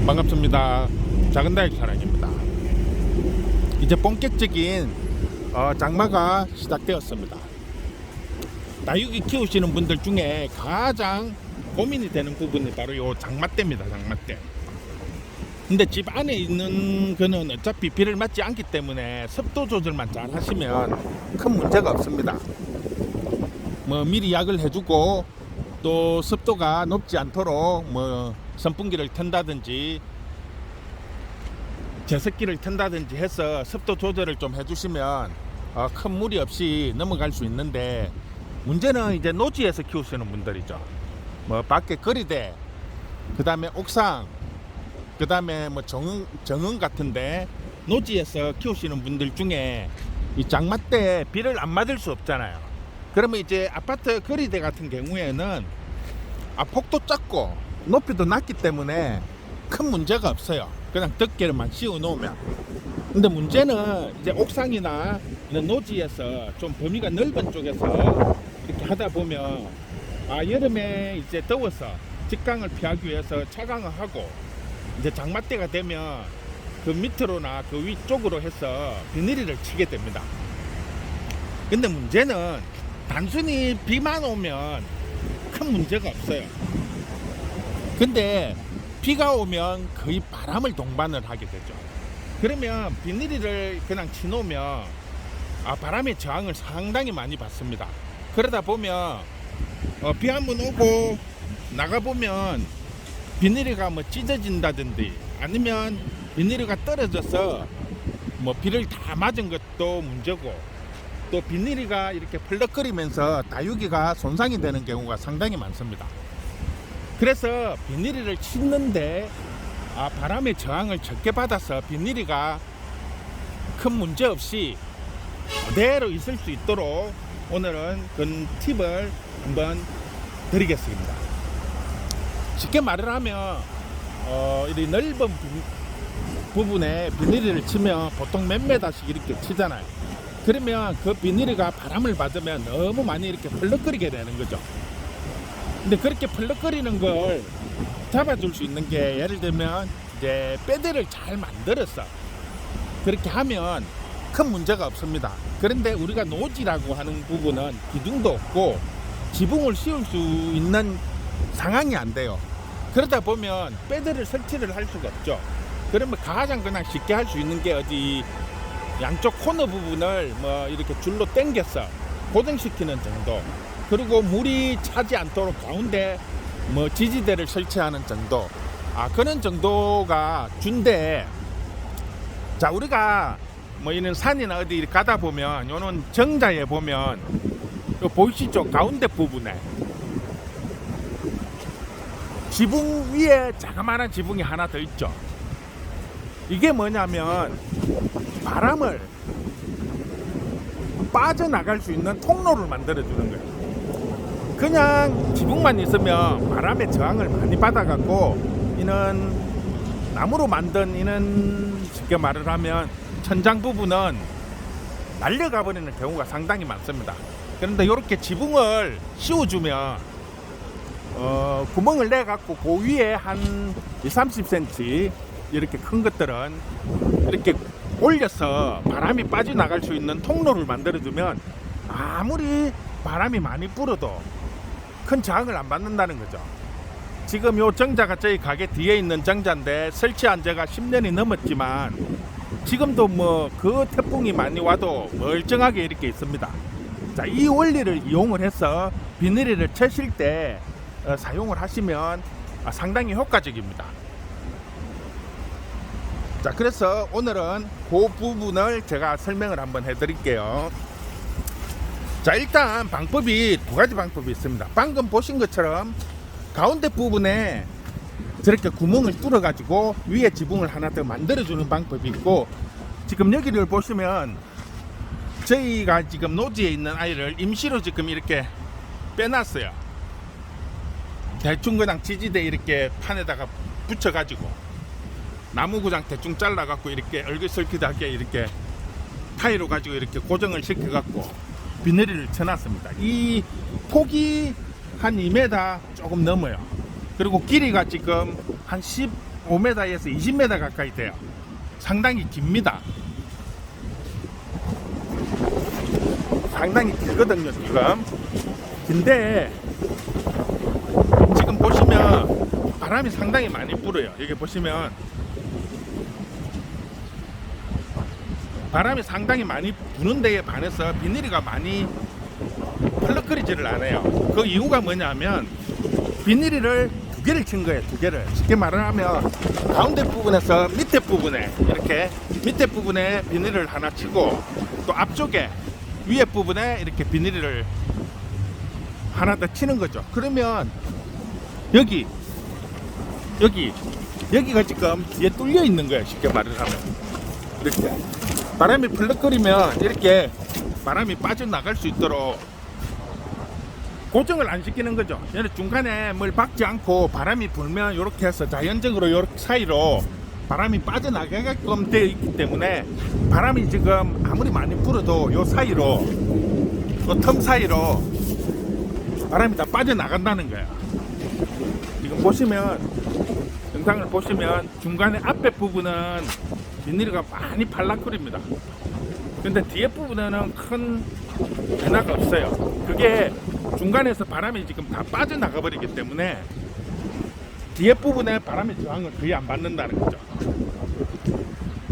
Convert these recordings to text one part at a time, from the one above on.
반갑습니다. 작은다육 사랑입니다. 이제 본격적인 장마가 시작되었습니다. 다육이 키우시는 분들 중에 가장 고민이 되는 부분이 바로 요 장마 때입니다. 장마 때. 근데 집 안에 있는 거는 어차피 비를 맞지 않기 때문에 습도 조절만 잘 하시면 큰 문제가 없습니다. 뭐 미리 약을 해주고 또 습도가 높지 않도록 뭐 선풍기를 튼다든지 제습기를 튼다든지 해서 습도 조절을 좀 해주시면 큰 무리 없이 넘어갈 수 있는데, 문제는 이제 노지에서 키우시는 분들이죠. 뭐 밖에 거리대, 그 다음에 옥상, 그 다음에 뭐 정원 같은데 노지에서 키우시는 분들 중에 이 장마 때 비를 안 맞을 수 없잖아요. 그러면 이제 아파트 거리대 같은 경우에는 폭도 작고 높이도 낮기 때문에 큰 문제가 없어요. 그냥 덮개를만 씌워 놓으면. 근데 문제는 이제 옥상이나 이런 노지에서 좀 범위가 넓은 쪽에서 이렇게 하다 보면 여름에 이제 더워서 직강을 피하기 위해서 차강을 하고 이제 장마 때가 되면 그 밑으로나 그 위쪽으로 해서 비닐을 치게 됩니다. 근데 문제는 단순히 비만 오면 큰 문제가 없어요. 근데 비가 오면 거의 바람을 동반을 하게 되죠. 그러면 비닐을 그냥 치놓으면 바람의 저항을 상당히 많이 받습니다. 그러다 보면 비 한 번 오고 나가보면 비닐이가 뭐 찢어진다든지 아니면 비닐이가 떨어져서 뭐 비를 다 맞은 것도 문제고, 또 비닐이가 이렇게 펄럭거리면서 다육이가 손상이 되는 경우가 상당히 많습니다. 그래서 비닐이를 치는데 바람의 저항을 적게 받아서 비닐이가 큰 문제 없이 그대로 있을 수 있도록 오늘은 그 팁을 한번 드리겠습니다. 쉽게 말을 하면 이 넓은 부분에 비닐이를 치면 보통 몇 메다씩 이렇게 치잖아요. 그러면 그 비닐이가 바람을 받으면 너무 많이 이렇게 펄럭거리게 되는 거죠. 근데 그렇게 펄럭거리는 걸 잡아줄 수 있는 게, 예를 들면 이제 패드를 잘 만들어서 그렇게 하면 큰 문제가 없습니다. 그런데 우리가 노지라고 하는 부분은 기둥도 없고 지붕을 씌울 수 있는 상황이 안 돼요. 그러다 보면 패드를 설치를 할 수가 없죠. 그러면 가장 그냥 쉽게 할 수 있는 게 어디 양쪽 코너 부분을 뭐 이렇게 줄로 당겨서 고정시키는 정도, 그리고 물이 차지 않도록 가운데 뭐 지지대를 설치하는 정도, 그런 정도가 준데, 자, 우리가 뭐 이런 산이나 어디 가다 보면 요런 정자에 보면 보이시죠? 가운데 부분에 지붕 위에 자그마한 지붕이 하나 더 있죠. 이게 뭐냐면 바람을 빠져나갈 수 있는 통로를 만들어 주는 거예요. 그냥 지붕만 있으면 바람의 저항을 많이 받아갖고 이는 나무로 만든 이는 쉽게 말을 하면 천장 부분은 날려가 버리는 경우가 상당히 많습니다. 그런데 이렇게 지붕을 씌워주면 구멍을 내갖고 그 위에 한 20-30cm 이렇게 큰 것들은 이렇게 올려서 바람이 빠져나갈 수 있는 통로를 만들어주면 아무리 바람이 많이 불어도 큰 저항을 안 받는다는 거죠. 지금 요 정자가 저희 가게 뒤에 있는 정자인데 설치한 지가 10년이 넘었지만 지금도 뭐 그 태풍이 많이 와도 멀쩡하게 이렇게 있습니다. 자, 이 원리를 이용을 해서 비닐을 쳐실 때 사용을 하시면 상당히 효과적입니다. 자, 그래서 오늘은 그 부분을 제가 설명을 한번 해드릴게요. 자, 일단 방법이 두 가지 방법이 있습니다. 방금 보신 것처럼 가운데 부분에 저렇게 구멍을 뚫어 가지고 위에 지붕을 하나 더 만들어 주는 방법이 있고, 지금 여기를 보시면 저희가 지금 노지에 있는 아이를 임시로 지금 이렇게 빼놨어요. 대충 그냥 지지대 이렇게 판에다가 붙여 가지고 나무 구장 대충 잘라 갖고 이렇게 얼글설기하게 이렇게 타이로 가지고 이렇게 고정을 시켜 갖고 비닐을 쳐놨습니다. 이 폭이 한 2m 조금 넘어요. 그리고 길이가 지금 한 15m에서 20m 가까이 돼요. 상당히 깁니다. 상당히 길거든요. 지금 근데 지금 보시면 바람이 상당히 많이 불어요. 여기 보시면 바람이 상당히 많이 부는 데에 반해서 비닐이가 많이 펄럭거리지를 않아요. 그 이유가 뭐냐면 비닐을 두 개를 친 거예요. 두 개를. 쉽게 말하면 가운데 부분에서 밑에 부분에 이렇게 밑에 부분에 비닐을 하나 치고 또 앞쪽에 위에 부분에 이렇게 비닐을 하나 더 치는 거죠. 그러면 여기가 지금 뒤에 뚫려 있는 거예요. 쉽게 말을 하면 이렇게 바람이 펄럭거리면 이렇게 바람이 빠져나갈 수 있도록 고정을 안 시키는 거죠. 얘는 중간에 뭘 박지 않고 바람이 불면 이렇게 해서 자연적으로 이렇게 사이로 바람이 빠져나가게끔 되어 있기 때문에 바람이 지금 아무리 많이 불어도 요 사이로 그 틈 사이로 바람이 다 빠져나간다는 거예요. 지금 보시면 영상을 보시면 중간에 앞에 부분은 비닐가 많이 팔랑거립니다. 근데 뒤에 부분에는 큰 변화가 없어요. 그게 중간에서 바람이 지금 다 빠져나가 버리기 때문에 뒤에 부분에 바람의 저항을 거의 안 받는다는 거죠.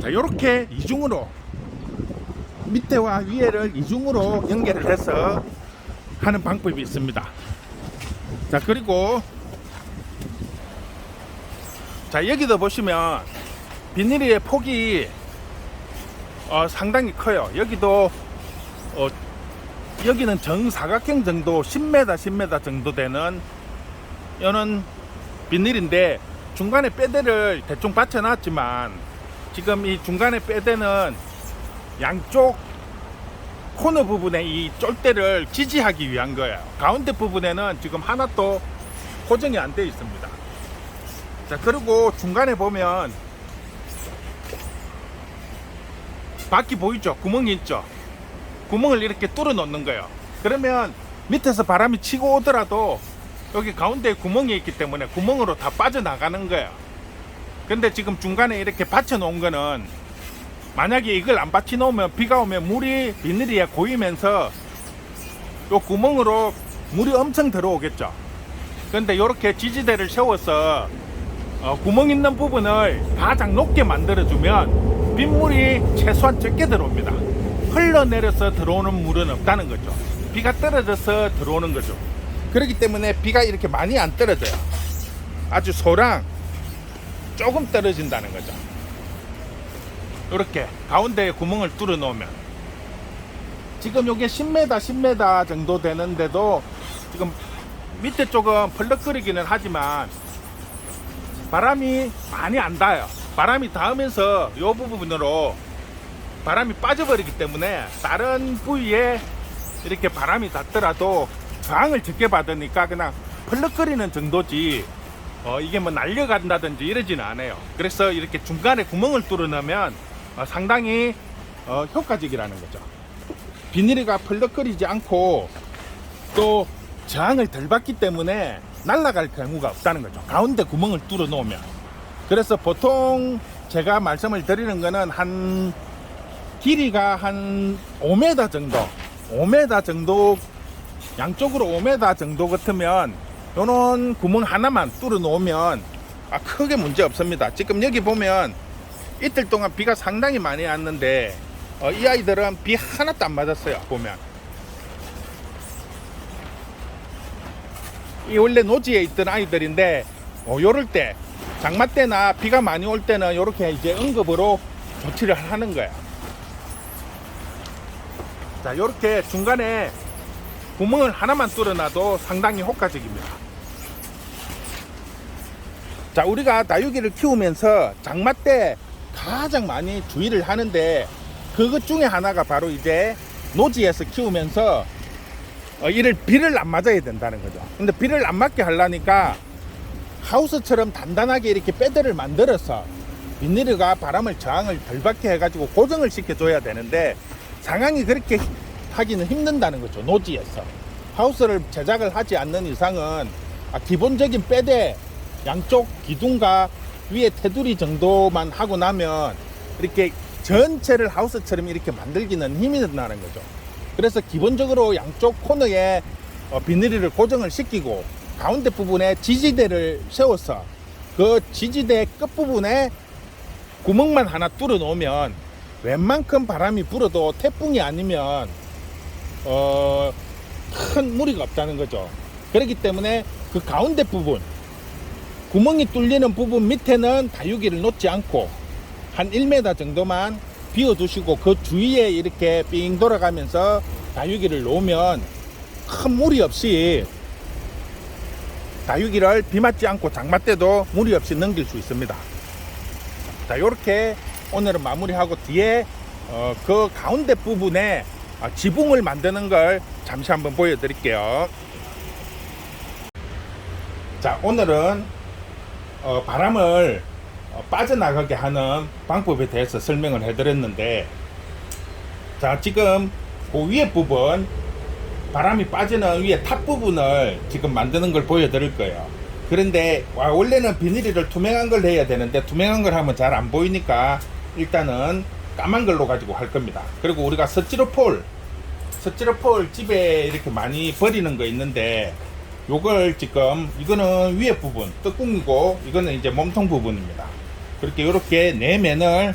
자, 이렇게 이중으로 밑에와 위에를 이중으로 연결을 해서 하는 방법이 있습니다. 자, 그리고 자, 여기도 보시면 비닐의 폭이 상당히 커요. 여기도 여기는 정사각형 정도 10m 정도 되는 이런 비닐인데 중간에 빼대를 대충 받쳐놨지만 지금 이 중간에 빼대는 양쪽 코너 부분에 이 쫄대를 지지하기 위한 거예요. 가운데 부분에는 지금 하나도 고정이 안 되어 있습니다. 자, 그리고 중간에 보면 바퀴 보이죠? 구멍이 있죠? 구멍을 이렇게 뚫어 놓는 거예요. 그러면 밑에서 바람이 치고 오더라도 여기 가운데에 구멍이 있기 때문에 구멍으로 다 빠져나가는 거예요. 근데 지금 중간에 이렇게 받쳐 놓은 거는 만약에 이걸 안 받쳐 놓으면 비가 오면 물이 비닐에 고이면서 요 구멍으로 물이 엄청 들어오겠죠. 근데 이렇게 지지대를 세워서 구멍 있는 부분을 가장 높게 만들어주면 빗물이 최소한 적게 들어옵니다. 흘러내려서 들어오는 물은 없다는 거죠. 비가 떨어져서 들어오는 거죠. 그렇기 때문에 비가 이렇게 많이 안 떨어져요. 아주 소량 조금 떨어진다는 거죠. 이렇게 가운데에 구멍을 뚫어 놓으면 지금 이게 10m 정도 되는데도 지금 밑에 쪽은 펄럭거리기는 하지만 바람이 많이 안 닿아요. 바람이 닿으면서 이 부분으로 바람이 빠져버리기 때문에 다른 부위에 이렇게 바람이 닿더라도 저항을 적게 받으니까 그냥 펄럭거리는 정도지 이게 뭐 날려간다든지 이러지는 않아요. 그래서 이렇게 중간에 구멍을 뚫어 넣으면 상당히 효과적이라는 거죠. 비닐이가 펄럭거리지 않고 또 저항을 덜 받기 때문에 날아갈 경우가 없다는 거죠. 가운데 구멍을 뚫어 놓으면. 그래서 보통 제가 말씀을 드리는 거는 한 길이가 한 5m 정도 5m 정도 양쪽으로 5m 정도 같으면 요런 구멍 하나만 뚫어 놓으면 크게 문제 없습니다. 지금 여기 보면 이틀 동안 비가 상당히 많이 왔는데 이 아이들은 비 하나도 안 맞았어요. 보면 이 원래 노지에 있던 아이들인데 요럴 때 장마 때나 비가 많이 올 때는 이렇게 이제 응급으로 조치를 하는 거예요. 자, 요렇게 중간에 구멍을 하나만 뚫어놔도 상당히 효과적입니다. 자, 우리가 다육이를 키우면서 장마 때 가장 많이 주의를 하는데 그것 중에 하나가 바로 이제 노지에서 키우면서 이를 비를 안 맞아야 된다는 거죠. 근데 비를 안 맞게 하려니까 하우스처럼 단단하게 이렇게 패드를 만들어서 비닐가 바람을 저항을 덜 받게 해가지고 고정을 시켜줘야 되는데 상황이 그렇게 하기는 힘든다는 거죠. 노지에서 하우스를 제작을 하지 않는 이상은 기본적인 패드 양쪽 기둥과 위에 테두리 정도만 하고 나면 이렇게 전체를 하우스처럼 이렇게 만들기는 힘이 든다는 거죠. 그래서 기본적으로 양쪽 코너에 비닐을 고정을 시키고 가운데 부분에 지지대를 세워서 그 지지대 끝부분에 구멍만 하나 뚫어 놓으면 웬만큼 바람이 불어도 태풍이 아니면 큰 무리가 없다는 거죠. 그렇기 때문에 그 가운데 부분, 구멍이 뚫리는 부분 밑에는 다육이를 놓지 않고 한 1m 정도만 비워 두시고 그 주위에 이렇게 삥 돌아가면서 다육이를 놓으면 큰 무리 없이 다육이를 비 맞지 않고 장마 때도 무리 없이 넘길 수 있습니다. 자, 요렇게 오늘은 마무리하고 뒤에 그 가운데 부분에 지붕을 만드는 걸 잠시 한번 보여드릴게요. 자, 오늘은 바람을 빠져나가게 하는 방법에 대해서 설명을 해드렸는데, 자, 지금 그 위에 부분, 바람이 빠지는 위에 탑 부분을 지금 만드는 걸 보여드릴 거예요. 그런데 원래는 비닐을 투명한 걸 해야 되는데 투명한 걸 하면 잘 안 보이니까 일단은 까만 걸로 가지고 할 겁니다. 그리고 우리가 스티로폴 집에 이렇게 많이 버리는 거 있는데, 요걸 지금 이거는 위에 부분 뚜껑이고 이거는 이제 몸통 부분입니다. 그렇게 이렇게 네 면을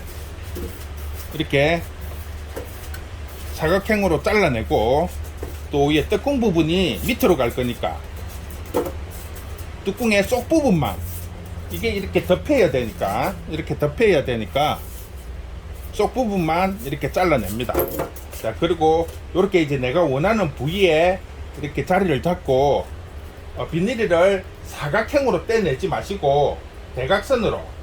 이렇게 사각형으로 잘라내고, 또 위에 뚜껑 부분이 밑으로 갈 거니까 뚜껑의 속 부분만 이게 이렇게 덮여야 되니까 속 부분만 이렇게 잘라냅니다. 자, 그리고 이렇게 이제 내가 원하는 부위에 이렇게 자리를 잡고 비닐을 사각형으로 떼내지 마시고 대각선으로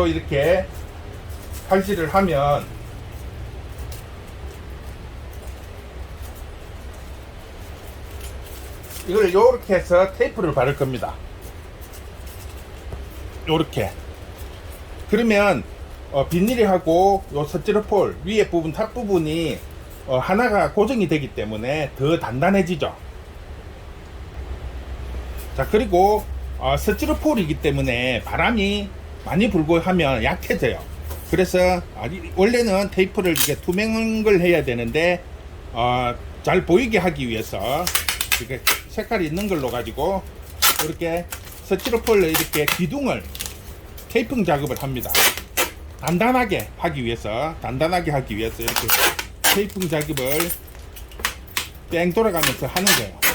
이렇게 칼질을 하면 이걸 요렇게 해서 테이프를 바를 겁니다. 요렇게. 그러면 비닐하고 요 스티로폴 위에 부분 탑 부분이 하나가 고정이 되기 때문에 더 단단해지죠. 자, 그리고 스티로폴이기 때문에 바람이 많이 불고 하면 약해져요. 그래서 원래는 테이프를 이렇게 투명한 걸 해야 되는데 잘 보이게 하기 위해서 이렇게 색깔이 있는 걸로 가지고 이렇게 스티로폴로 이렇게 기둥을 테이핑 작업을 합니다. 단단하게 하기 위해서 이렇게 테이핑 작업을 뺑 돌아가면서 하는 거예요.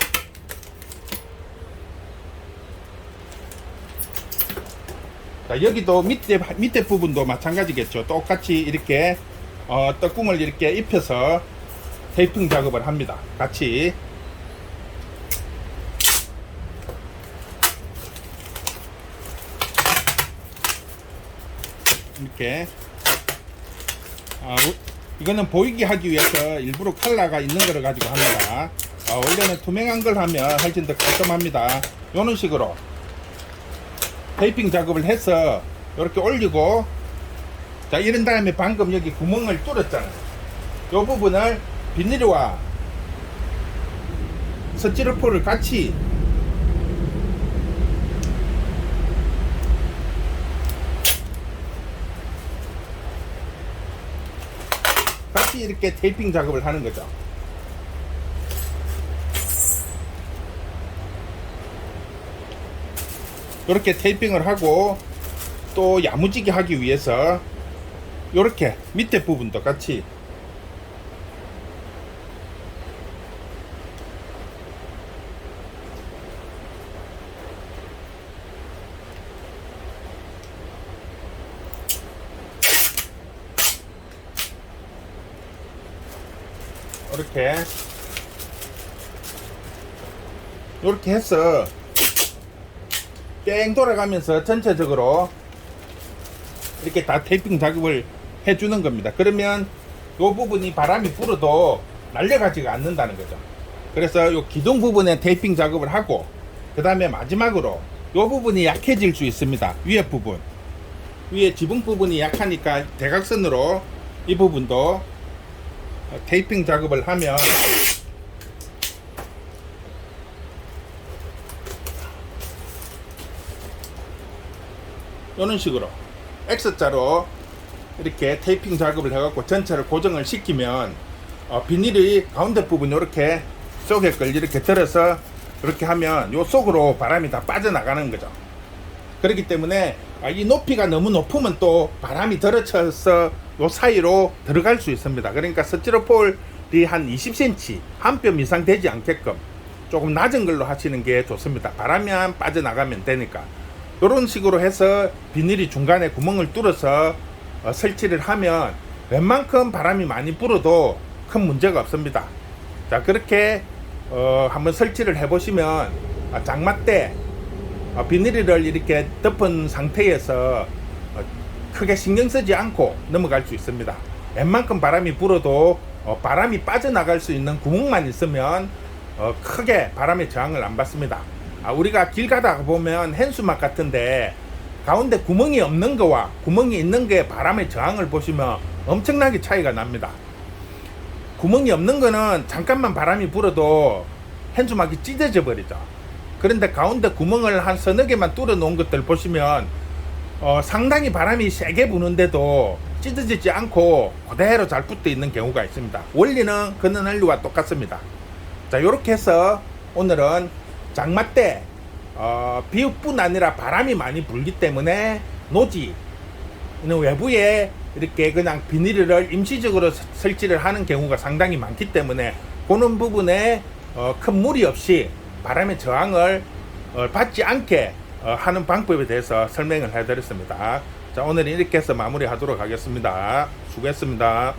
자, 여기도 밑에 부분도 마찬가지겠죠. 똑같이 이렇게 떡궁을 이렇게 입혀서 테이핑 작업을 합니다. 같이. 이렇게 이거는 보이게 하기 위해서 일부러 컬러가 있는 거를 가지고 합니다. 원래는 투명한 걸 하면 훨씬 더 깔끔합니다. 이런 식으로 테이핑 작업을 해서 이렇게 올리고, 자, 이런 다음에 방금 여기 구멍을 뚫었잖아요. 이 부분을 비닐과 스티로폴을 같이 이렇게 테이핑 작업을 하는 거죠. 이렇게 테이핑을 하고, 또 야무지게 하기 위해서 이렇게 밑에 부분도 같이 이렇게 해서 뺑 돌아가면서 전체적으로 이렇게 다 테이핑 작업을 해주는 겁니다. 그러면 이 부분이 바람이 불어도 날려가지가 않는다는 거죠. 그래서 이 기둥 부분에 테이핑 작업을 하고, 그 다음에 마지막으로 이 부분이 약해질 수 있습니다. 위에 지붕 부분이 약하니까 대각선으로 이 부분도 테이핑 작업을 하면 이런 식으로 X자로 이렇게 테이핑 작업을 해갖고 전체를 고정을 시키면 비닐이 가운데 부분 이렇게 속에 걸 이렇게 들어서 이렇게 하면 요 속으로 바람이 다 빠져나가는 거죠. 그렇기 때문에 이 높이가 너무 높으면 또 바람이 들어쳐서 요 사이로 들어갈 수 있습니다. 그러니까 스티로폴이 한 20cm 한 뼘 이상 되지 않게끔 조금 낮은 걸로 하시는 게 좋습니다. 바람이 빠져나가면 되니까. 이런 식으로 해서 비닐이 중간에 구멍을 뚫어서 설치를 하면 웬만큼 바람이 많이 불어도 큰 문제가 없습니다. 자, 그렇게 한번 설치를 해 보시면 장마 때 비닐을 이렇게 덮은 상태에서 크게 신경 쓰지 않고 넘어갈 수 있습니다. 웬만큼 바람이 불어도 바람이 빠져나갈 수 있는 구멍만 있으면 크게 바람의 저항을 안 받습니다. 우리가 길 가다가 보면 현수막 같은데 가운데 구멍이 없는 거와 구멍이 있는 거에 바람의 저항을 보시면 엄청나게 차이가 납니다. 구멍이 없는 거는 잠깐만 바람이 불어도 현수막이 찢어져 버리죠. 그런데 가운데 구멍을 한 서너 개만 뚫어 놓은 것들 보시면 상당히 바람이 세게 부는데도 찢어지지 않고 그대로 잘 붙어 있는 경우가 있습니다. 원리는 그는 원리와 똑같습니다. 자, 이렇게 해서 오늘은 장마 때 비뿐 아니라 바람이 많이 불기 때문에 노지는 외부에 이렇게 그냥 비닐을 임시적으로 설치를 하는 경우가 상당히 많기 때문에 그런 부분에 큰 무리 없이 바람의 저항을 받지 않게 하는 방법에 대해서 설명을 해드렸습니다. 자, 오늘은 이렇게 해서 마무리하도록 하겠습니다. 수고했습니다.